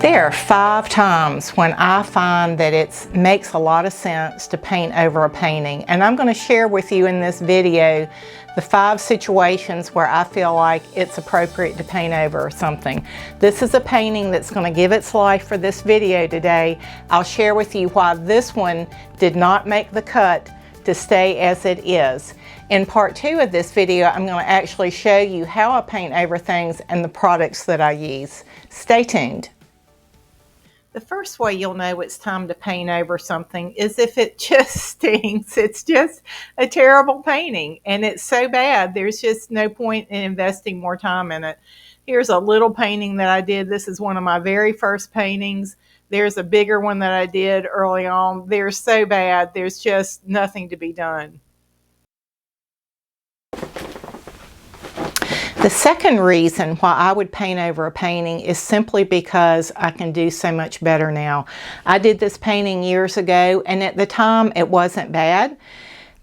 There are 5 times when I find that it makes a lot of sense to paint over a painting, and I'm going to share with you in this video the 5 situations where I feel like it's appropriate to paint over something. This is a painting that's going to give its life for this video today. I'll share with you why this one did not make the cut to stay as it is. In part 2 of this video, I'm going to actually show you how I paint over things and the products that I use. Stay tuned. The first way you'll know it's time to paint over something is if it just stinks. It's just a terrible painting and it's so bad there's just no point in investing more time in it. Here's a little painting that I did. This is one of my very first paintings. There's a bigger one that I did early on. They're so bad, there's just nothing to be done. The second reason why I would paint over a painting is simply because I can do so much better now. I did this painting years ago, and at the time it wasn't bad.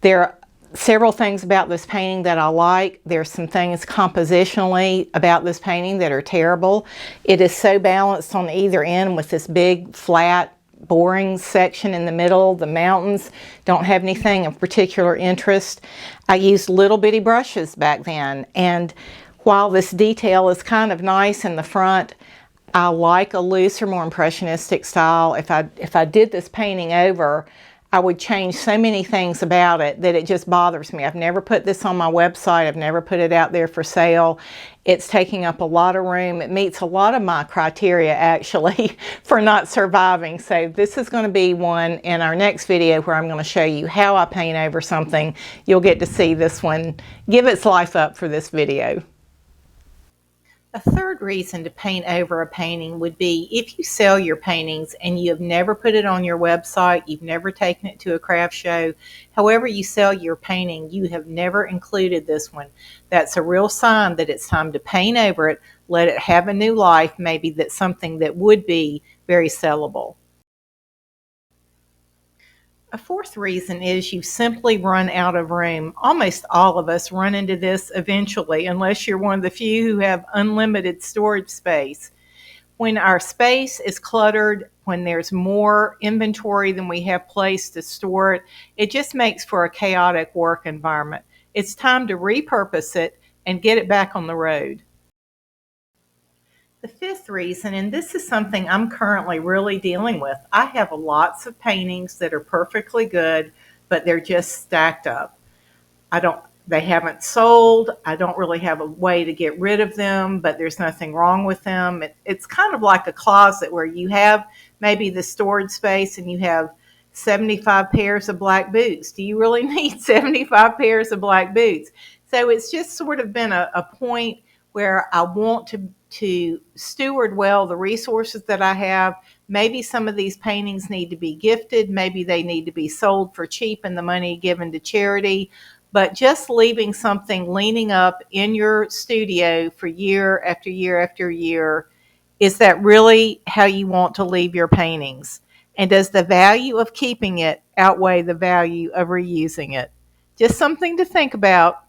There are several things about this painting that I like. There's some things compositionally about this painting that are terrible. It is so balanced on either end with this big flat boring section in the middle. The mountains don't have anything of particular interest. I used little bitty brushes back then, and while this detail is kind of nice in the front, I like a looser, more impressionistic style. If I did this painting over, I would change so many things about it that it just bothers me. I've never put this on my website. I've never put it out there for sale. It's taking up a lot of room. It meets a lot of my criteria actually for not surviving. So this is going to be one in our next video where I'm going to show you how I paint over something. You'll get to see this one give its life up for this video. A third reason to paint over a painting would be if you sell your paintings and you have never put it on your website, you've never taken it to a craft show, however you sell your painting, you have never included this one. That's a real sign that it's time to paint over it, let it have a new life, maybe that's something that would be very sellable. A fourth reason is you simply run out of room. Almost all of us run into this eventually, unless you're one of the few who have unlimited storage space. When our space is cluttered, when there's more inventory than we have place to store it, it just makes for a chaotic work environment. It's time to repurpose it and get it back on the road. The fifth reason, and this is something I'm currently really dealing with, I have lots of paintings that are perfectly good, but they're just stacked up. They haven't sold. I don't really have a way to get rid of them, but there's nothing wrong with them. It's kind of like a closet where you have maybe the storage space and you have 75 pairs of black boots. Do you really need 75 pairs of black boots? So it's just sort of been a point where I want to steward well the resources that I have. Maybe some of these paintings need to be gifted. Maybe they need to be sold for cheap and the money given to charity. But just leaving something leaning up in your studio for year after year after year, is that really how you want to leave your paintings? And does the value of keeping it outweigh the value of reusing it? Just something to think about.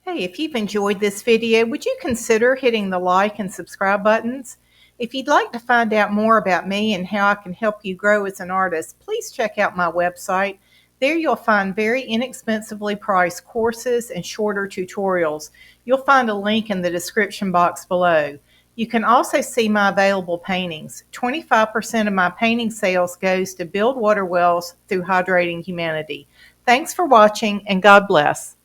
Hey, if you've enjoyed this video, would you consider hitting the like and subscribe buttons? If you'd like to find out more about me and how I can help you grow as an artist, please check out my website. There you'll find very inexpensively priced courses and shorter tutorials. You'll find a link in the description box below. You can also see my available paintings. 25% of my painting sales goes to build water wells through hydrating humanity. Thanks for watching, and God bless.